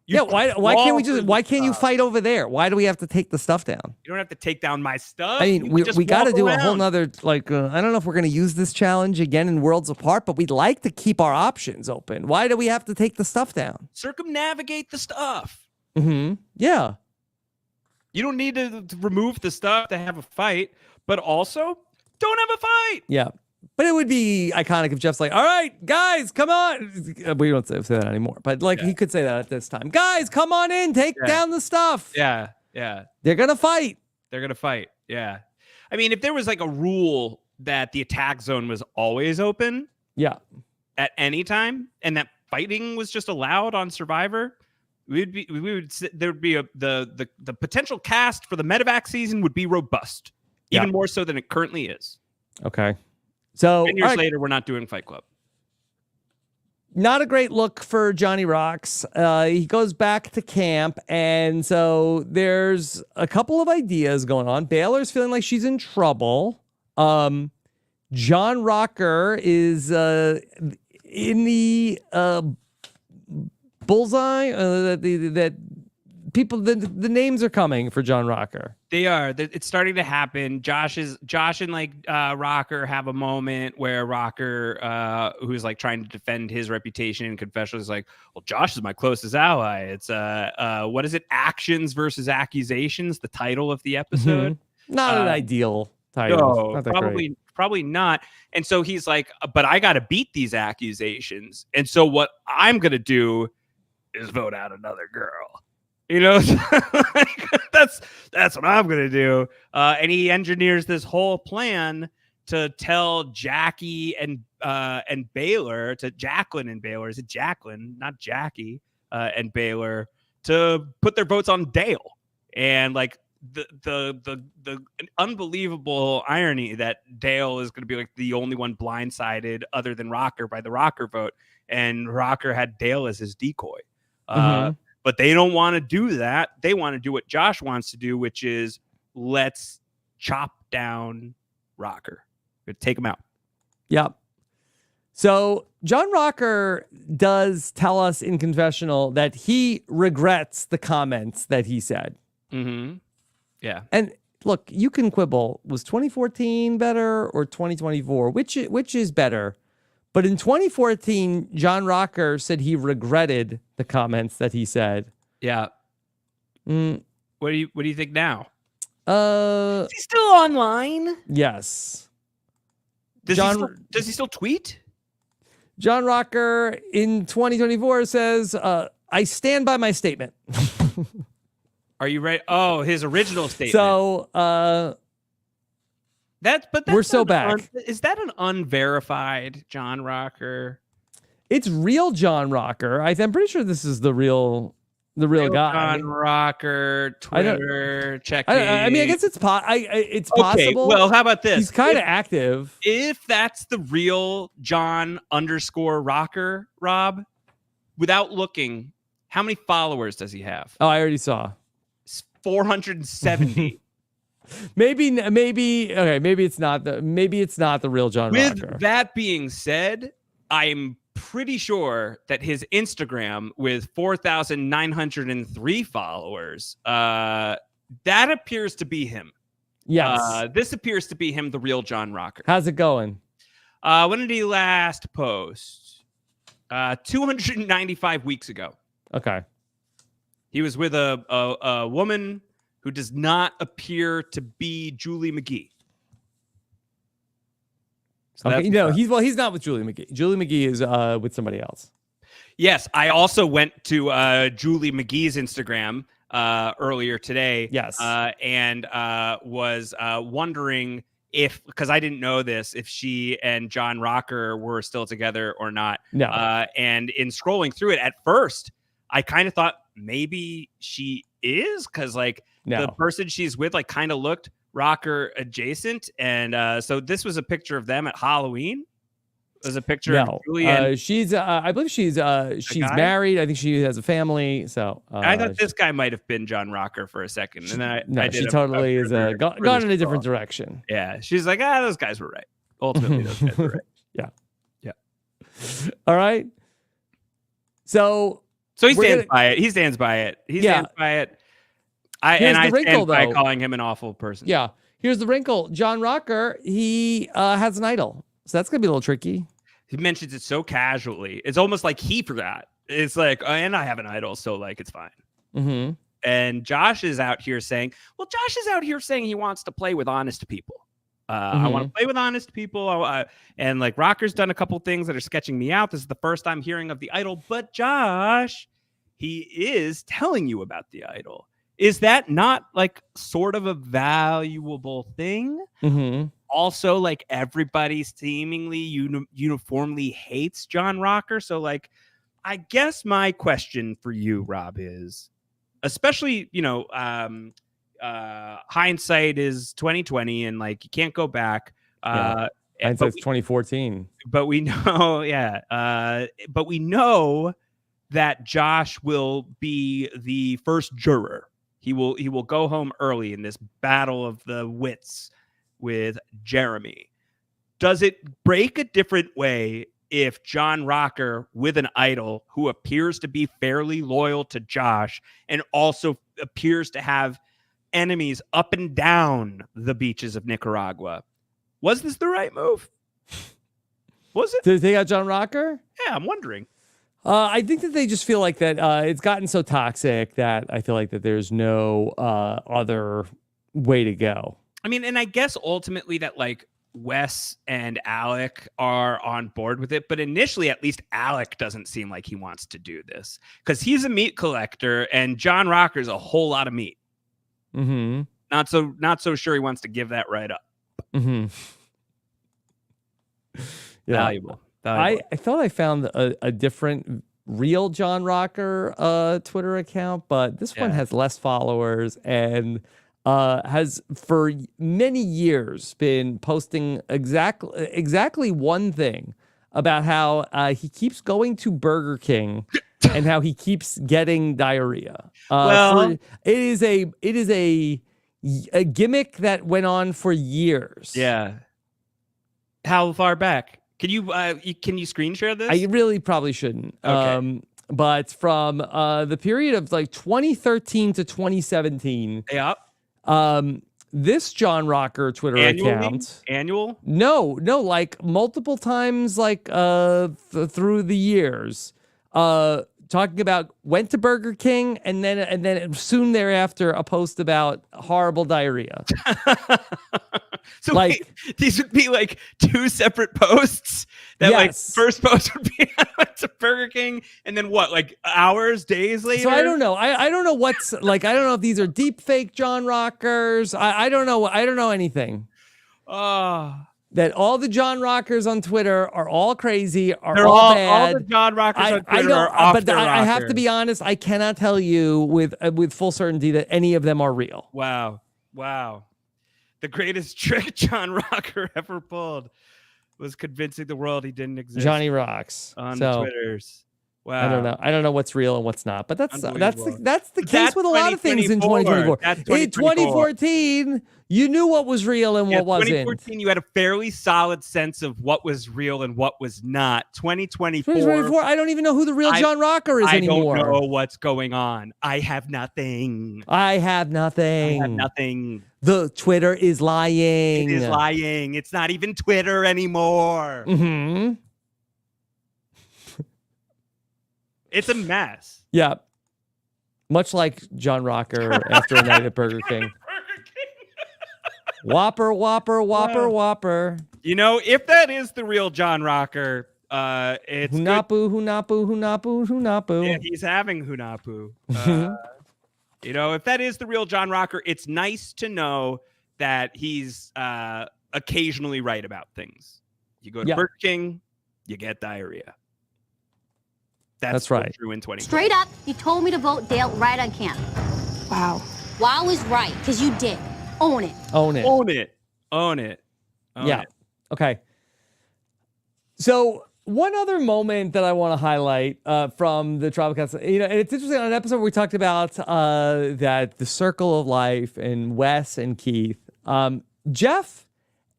Why can't you fight over there? Why do we have to take the stuff down? You don't have to take down my stuff. I mean, we got to do a whole nother, like, I don't know if we're going to use this challenge again in Worlds Apart, but we'd like to keep our options open. Why do we have to take the stuff down? Circumnavigate the stuff. Mm-hmm. Yeah. You don't need to remove the stuff to have a fight, but also don't have a fight. Yeah. But it would be iconic if Jeff's like, all right, guys, come on. We don't say that anymore. But like he could say that at this time. Guys, come on in. Take down the stuff. Yeah. Yeah. They're going to fight. Yeah. I mean, if there was like a rule that the attack zone was always open. Yeah. At any time, and that fighting was just allowed on Survivor, there'd be the potential cast for the medevac season would be robust. Even more so than it currently is. Okay. So 10 years later, we're not doing Fight Club. Not a great look for Johnny Rocks. He goes back to camp, and so there's a couple of ideas going on. Baylor's feeling like she's in trouble. John Rocker is in the bullseye. That people, the names are coming for John Rocker. They are. It's starting to happen. Josh and like Rocker have a moment where Rocker, who's like trying to defend his reputation in confessional, is like, "Well, Josh is my closest ally." It's what is it? Actions versus accusations. The title of the episode. Not an ideal title. No, Not probably not. And so he's like, "But I got to beat these accusations." And so what I'm gonna do is vote out another girl. You know, like, that's what I'm gonna do. And he engineers this whole plan to tell Jackie and Baylor, to Jacqueline and Baylor. Is it Jacqueline, not Jackie, and Baylor, to put their votes on Dale. And like the unbelievable irony that Dale is going to be like the only one blindsided other than Rocker by the Rocker vote, and Rocker had Dale as his decoy. But they don't want to do that. They want to do what Josh wants to do, which is let's chop down Rocker. Take him out. Yep. So John Rocker does tell us in confessional that he regrets the comments that he said. Yeah. And look, you can quibble. Was 2014 better or 2024? Which is better? But in 2014, John Rocker said he regretted the comments that he said. Yeah. What do you think now? Is he still online? Yes. Does he still tweet? John Rocker in 2024 says, "I stand by my statement." Are you right? Oh, his original statement. So that's we're so back. Is that an unverified John Rocker? It's real John Rocker. I'm pretty sure this is the real guy. John Rocker, Twitter, check. I mean, I guess it's possible. Well, how about this? He's kind of active. If that's the real John _Rocker, Rob, without looking, how many followers does he have? Oh, I already saw. 470. Maybe it's not the real John Rocker. With that being said, I'm pretty sure that his Instagram with 4,903 followers, that appears to be him. Yes. This appears to be him, the real John Rocker. How's it going? When did he last post? 295 weeks ago. Okay. He was with a woman who does not appear to be Julie McGee. So okay, he's not with Julie McGee. Julie McGee is with somebody else. Yes, I also went to Julie McGee's Instagram earlier today. Yes, and was wondering if, because I didn't know this, if she and John Rocker were still together or not. No. And in scrolling through it, at first, I kind of thought maybe she is, because like the person she's with like kind of looked Rocker adjacent, and so this was a picture of them at Halloween. It was a picture of Julie. And she's I believe she's married. I think she has a family. So I thought this guy might have been John Rocker for a second, and then she totally is gone in a different direction. Yeah, she's like, those guys were right. Ultimately, those guys were right. Yeah. All right. So he stands by it. He stands by it. He stands by it. I stand by calling him an awful person. Yeah. Here's the wrinkle. John Rocker, he has an idol. So that's going to be a little tricky. He mentions it so casually. It's almost like he forgot. It's like, and I have an idol, so like it's fine. Mm-hmm. And Josh is out here saying, he wants to play with honest people. I want to play with honest people. And like Rocker's done a couple things that are sketching me out. This is the first I'm hearing of the idol. But Josh, he is telling you about the idol. Is that not like sort of a valuable thing? Mm-hmm. Also, like everybody seemingly uniformly hates John Rocker. So like, I guess my question for you, Rob, is, especially, hindsight is 2020 and like you can't go back. Hindsight's 2014. But we know, but we know that Josh will be the first juror. He will go home early in this battle of the wits with Jeremy. Does it break a different way if John Rocker, with an idol who appears to be fairly loyal to Josh and also appears to have enemies up and down the beaches of Nicaragua, was this the right move? Was it? Did they take out John Rocker? Yeah, I'm wondering. I think that they just feel like that it's gotten so toxic that I feel like that there's no other way to go. I mean, and I guess ultimately that like Wes and Alec are on board with it, but initially at least Alec doesn't seem like he wants to do this because he's a meat collector and John Rocker's a whole lot of meat. Mm-hmm. Not so sure he wants to give that right up. Mm-hmm. Yeah. Valuable. I thought I found a different real John Rocker Twitter account, but this one has less followers and has for many years been posting exactly one thing about how he keeps going to Burger King and how he keeps getting diarrhea. It is a gimmick that went on for years. Yeah. How far back? Can you screen share this? I really probably shouldn't. Okay. But from the period of like 2013 to 2017. Yeah. This John Rocker Twitter account. Annual? No, like multiple times, like through the years. Talking about went to Burger King and then soon thereafter a post about horrible diarrhea. So like wait, these would be like two separate posts. That like first post would be I went to Burger King, and then what? Like hours, days later. So I don't know. I don't know what's like. I don't know if these are deep fake John Rockers. I don't know. I don't know anything. That all the John Rockers on Twitter are all crazy. They're all bad. All the John Rockers on Twitter are off but their I have rocker. to be honest. I cannot tell you with full certainty that any of them are real. Wow. The greatest trick John Rocker ever pulled was convincing the world he didn't exist. Johnny Rocks on the Twitters. Wow. I don't know. I don't know what's real and what's not. But that's the case That's with a lot of things in 2024. In 2014, you knew what was real and what wasn't. 2014, you had a fairly solid sense of what was real and what was not. 2024, I don't even know who the real John Rocker is anymore. I don't know what's going on. I have nothing. The Twitter is lying. It is lying. It's not even Twitter anymore. Mm-hmm. It's a mess. Yeah. Much like John Rocker after a night at Burger King. Whopper. You know, if that is the real John Rocker, it's Hunapu. Yeah, he's having Hunapu. You know, if that is the real John Rocker, it's nice to know that he's occasionally right about things. You go to Burger King, you get diarrhea. That's right. True in 2020. Straight up, you told me to vote Dale right on camera. Wow. Wow is right, because you did. Own it. Yeah. Okay. So one other moment that I want to highlight from the Tribal Council, and it's interesting on an episode where we talked about that the circle of life and Wes and Keith. Jeff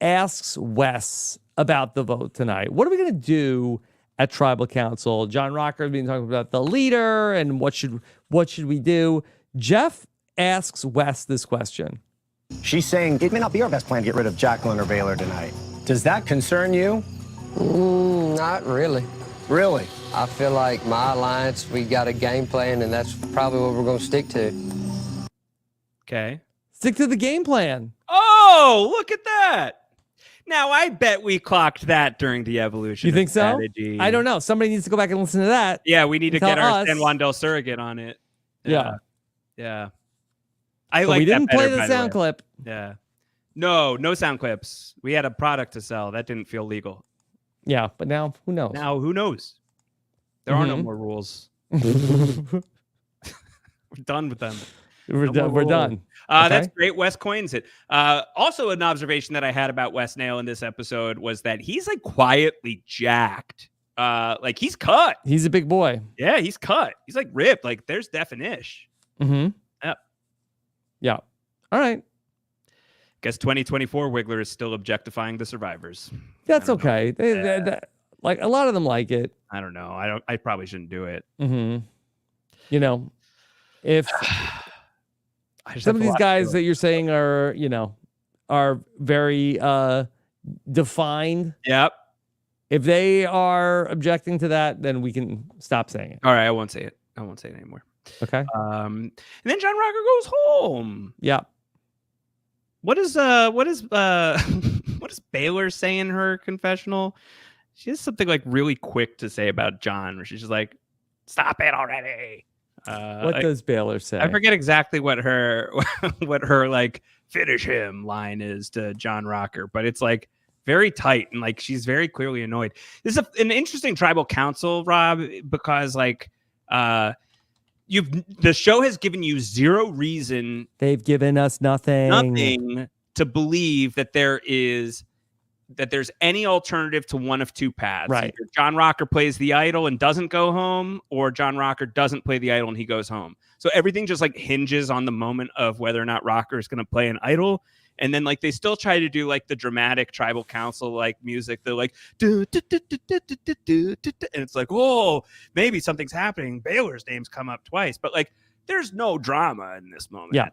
asks Wes about the vote tonight. What are we going to do at Tribal Council? John Rocker has been talking about the leader and what should we do. Jeff asks Wes this question. She's saying it may not be our best plan to get rid of Jacqueline or Baylor tonight. Does that concern you? Not really. Really? I feel like my alliance, we got a game plan, and that's probably what we're going to stick to. Okay. Stick to the game plan. Oh, look at that. Now, I bet we clocked that during the evolution. You think strategy. So? I don't know. Somebody needs to go back and listen to that. Yeah, we need to get our San Juan Del Surrogate on it. Yeah. I like we didn't that better, play the sound clip. Yeah. No sound clips. We had a product to sell. That didn't feel legal. Yeah, but now who knows? There are no more rules. We're done with them. We're done. Okay. That's great. Wes coins it. Also, an observation that I had about Wes Nail in this episode was that he's like quietly jacked. Like he's cut. He's a big boy. Yeah, he's cut. He's like ripped. Like there's definition. Mm-hmm. Yep. Yeah. All right. Guess 2024 Wigler is still objectifying the survivors. That's okay. Like a lot of them like it. I don't know. I probably shouldn't do it. Mm-hmm. You know, if I just some have of a these lot guys to that you're saying are, are very defined. Yep. If they are objecting to that, then we can stop saying it. All right, I won't say it. I won't say it anymore. Okay. And then John Rocker goes home. Yeah. What is Baylor say in her confessional? She has something like really quick to say about John, where she's just like, "Stop it already." What does Baylor say? I forget exactly what her like finish him line is to John Rocker, but it's like very tight and like she's very clearly annoyed. This is an interesting tribal council, Rob, because like the show has given you zero reason. They've given us nothing To believe that there's any alternative to one of two paths. Right. Either John Rocker plays the idol and doesn't go home, or John Rocker doesn't play the idol and he goes home. So everything just like hinges on the moment of whether or not Rocker is going to play an idol. And then like they still try to do like the dramatic tribal council like music. They're like do, do, do, do, do, do, do, do, do, and it's like, oh, maybe something's happening. Baylor's name's come up twice, but like there's no drama in this moment. Yeah.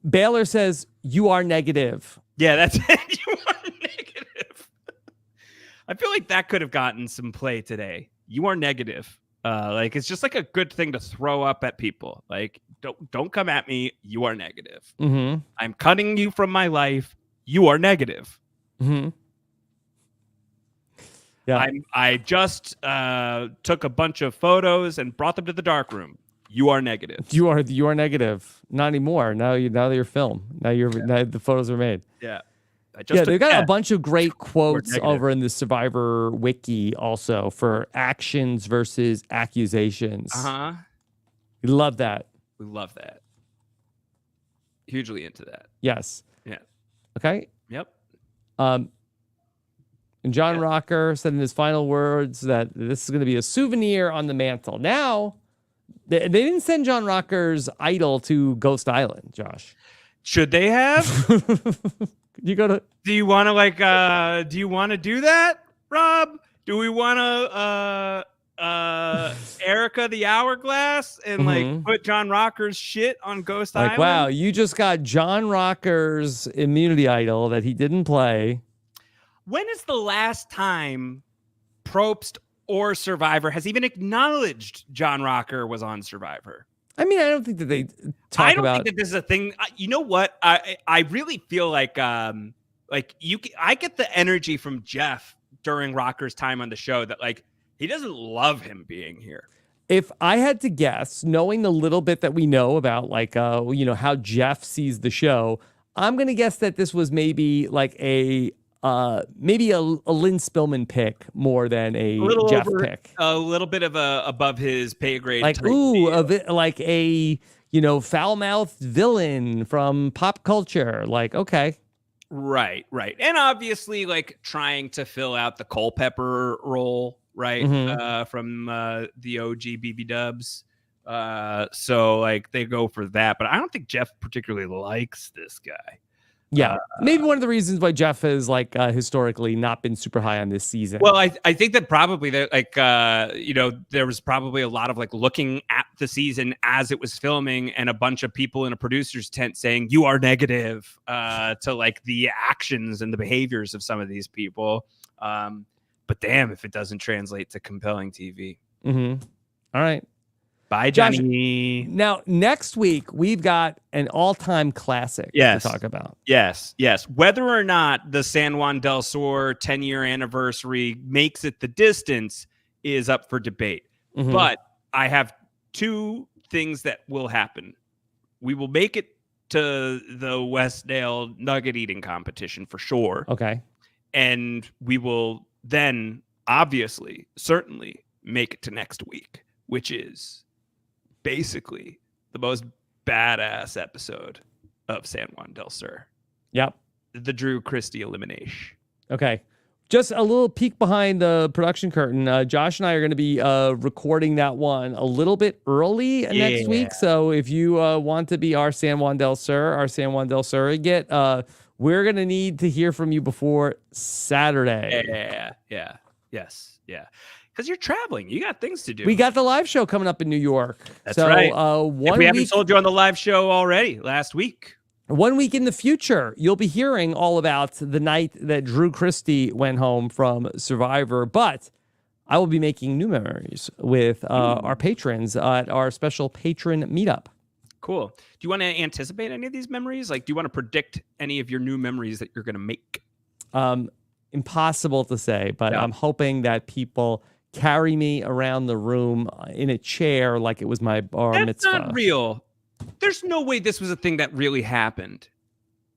Baylor says you are negative. Yeah, that's it. You are negative. I feel like that could have gotten some play today. You are negative. Like it's just like a good thing to throw up at people. Like don't come at me. You are negative. Mm-hmm. I'm cutting you from my life. You are negative. Mm-hmm. Yeah. I just took a bunch of photos and brought them to the dark room. You are negative. You are negative. Not anymore. Now you're film. Now the photos are made. Yeah. They've got a bunch of great quotes over in the Survivor wiki also for actions versus accusations. Uh-huh. We love that. We love that. Hugely into that. Yes. Yeah. Okay. Yep. And John Rocker said in his final words that this is going to be a souvenir on the mantle. Now, they didn't send John Rocker's idol to Ghost Island, Josh. Should they have? You go to. Do you want to do you want to do that, Rob? Do we want to Erica the Hourglass and like put John Rocker's shit on Ghost Island? Wow, you just got John Rocker's immunity idol that he didn't play. When is the last time Probst or Survivor has even acknowledged John Rocker was on Survivor? I mean, I don't think that they talk I don't about. think that this is a thing. You know what? I really feel like I get the energy from Jeff during Rocker's time on the show that like he doesn't love him being here. If I had to guess, knowing the little bit that we know about like how Jeff sees the show, I'm gonna guess that this was maybe like a Lynn Spillman pick more than a Jeff pick. A little bit of a above his pay grade. Like like a foul-mouthed villain from pop culture. Like okay, right, and obviously like trying to fill out the Culpepper role, right? From the OG BB Dubs. So like they go for that, but I don't think Jeff particularly likes this guy. Yeah, maybe one of the reasons why Jeff has like historically not been super high on this season. Well, I think that probably that like there was probably a lot of like looking at the season as it was filming and a bunch of people in a producer's tent saying you are negative to like the actions and the behaviors of some of these people. But damn, if it doesn't translate to compelling TV. All right. Bye, Johnny. Josh, now, next week, we've got an all-time classic to talk about. Yes. Whether or not the San Juan Del Sur 10-year anniversary makes it the distance is up for debate. But I have two things that will happen. We will make it to the Westdale nugget eating competition for sure. Okay. And we will then, obviously, certainly make it to next week, which is basically the most badass episode of San Juan Del Sur. Yep. The Drew Christie elimination. Okay. Just a little peek behind the production curtain. Josh and I are going to be recording that one a little bit early next week. So if you want to be our San Juan Del surrogate, we're going to need to hear from you before Saturday. Yeah. Yes. Yeah. Because you're traveling. You got things to do. We got the live show coming up in New York. That's so, right. One if we haven't week, told you on the live show already last week. 1 week in the future, you'll be hearing all about the night that Drew Christie went home from Survivor. But I will be making new memories with our patrons at our special patron meetup. Cool. Do you want to anticipate any of these memories? Like, do you want to predict any of your new memories that you're going to make? Impossible to say, but I'm hoping that people carry me around the room in a chair like it was my bar mitzvah. That's not real. There's no way this was a thing that really happened.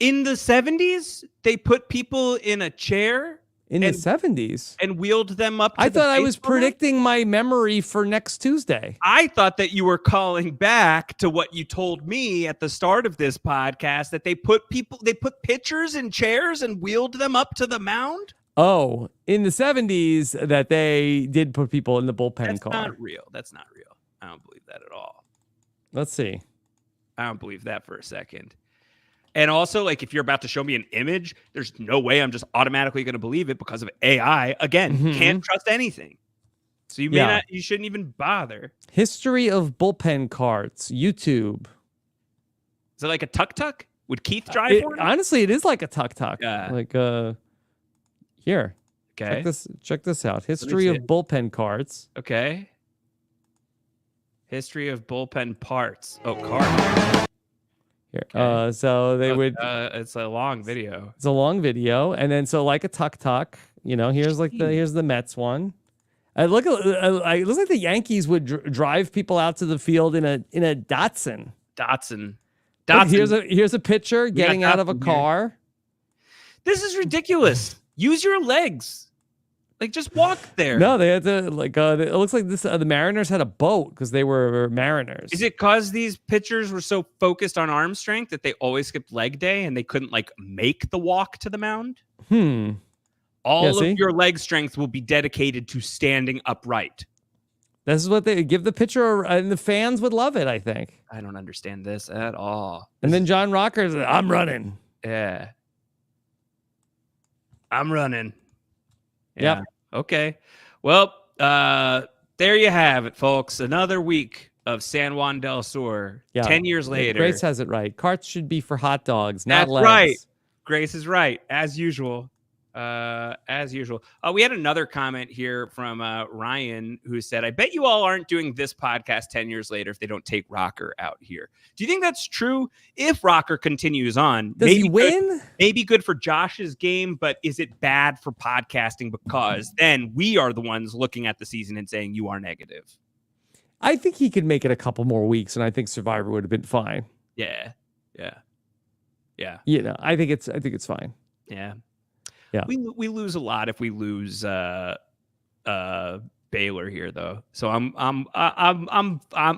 In the 70s, they put people in a chair. In the 70s? And wheeled them up to I the thought I was baseball mound? predicting my memory for next Tuesday. I thought that you were calling back to what you told me at the start of this podcast, that they put pitchers in chairs and wheeled them up to the mound. Oh, in the 70s that they did put people in the bullpen car. That's not real. That's not real. I don't believe that at all. Let's see. I don't believe that for a second. And also, like, if you're about to show me an image, there's no way I'm just automatically going to believe it because of AI. Again, can't trust anything. So you shouldn't even bother. History of bullpen carts, YouTube. Is it like a tuk-tuk? Would Keith drive one? Honestly, it is like a tuk-tuk. Yeah. Like, here. Okay. Check this out. History of bullpen carts. Okay. History of bullpen parts. Oh, carts. Here. Okay. So they would. It's a long video. It's a long video, and then so like a tuk-tuk. Here's here's the Mets one. It looks like the Yankees would drive people out to the field in a Datsun. Datsun. Look, here's a pitcher getting out of a car. Here. This is ridiculous. Use your legs. Like, just walk there. No, they had to, it looks like this. The Mariners had a boat because they were Mariners. Is it because these pitchers were so focused on arm strength that they always skipped leg day and they couldn't, make the walk to the mound? All of your leg strength will be dedicated to standing upright. This is what they give the pitcher, and the fans would love it, I think. I don't understand this at all. And then John Rocker's, I'm running. Yeah. I'm running. Yeah. Yep. Okay. Well, there you have it, folks. Another week of San Juan Del Sur. Yeah. 10 years later. Grace has it right. Carts should be for hot dogs, not legs. That's right. Grace is right, as usual. We had another comment here from Ryan, who said, I bet you all aren't doing this podcast 10 years later if they don't take Rocker out here. Do you think that's true? If Rocker continues on, does he win? Maybe good for Josh's game, but is it bad for podcasting? Because then we are the ones looking at the season and saying you are negative. I think he could make it a couple more weeks, and I think Survivor would have been fine. Yeah. I think it's fine. Yeah. Yeah. We lose a lot if we lose Baylor here, though. So I'm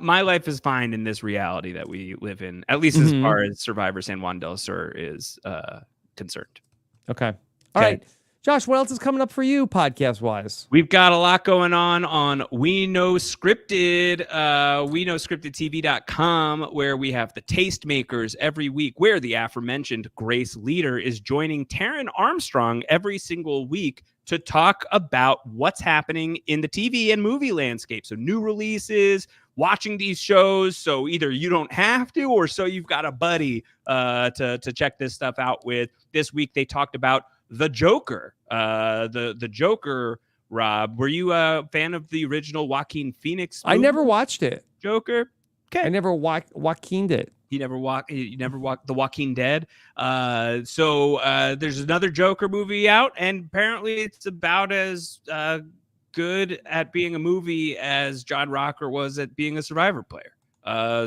my life is fine in this reality that we live in, at least as far as Survivor San Juan Del Sur is concerned. Okay. All right. Josh, what else is coming up for you podcast wise? We've got a lot going on We Know Scripted, WeKnowScriptedTV.com, where we have the Tastemakers every week, where the aforementioned Grace Leader is joining Taryn Armstrong every single week to talk about what's happening in the TV and movie landscape. So new releases, watching these shows, so either you don't have to, or so you've got a buddy to check this stuff out with. This week they talked about The Joker. The Joker, Rob. Were you a fan of the original Joaquin Phoenix movie? I never watched it. Joker. Okay. I never Joaquin'd it. You never walked The Walking Dead. So there's another Joker movie out, and apparently it's about as good at being a movie as John Rocker was at being a Survivor player.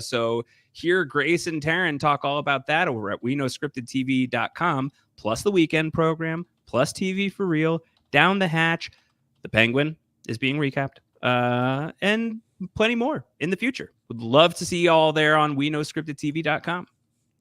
So here, Grace and Taryn talk all about that over at WeKnowScriptedTV.com, plus the weekend program, plus TV for Real, Down the Hatch, The Penguin is being recapped, and plenty more in the future. Would love to see you all there on WeKnowScriptedTV.com.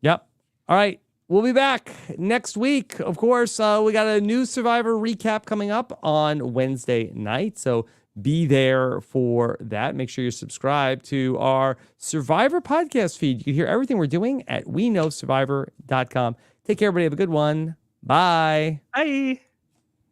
Yep. All right. We'll be back next week. Of course, we got a new Survivor recap coming up on Wednesday night. So be there for that. Make sure you're subscribed to our Survivor podcast feed. You can hear everything we're doing at WeKnowSurvivor.com. Take care, everybody. Have a good one. Bye. Bye.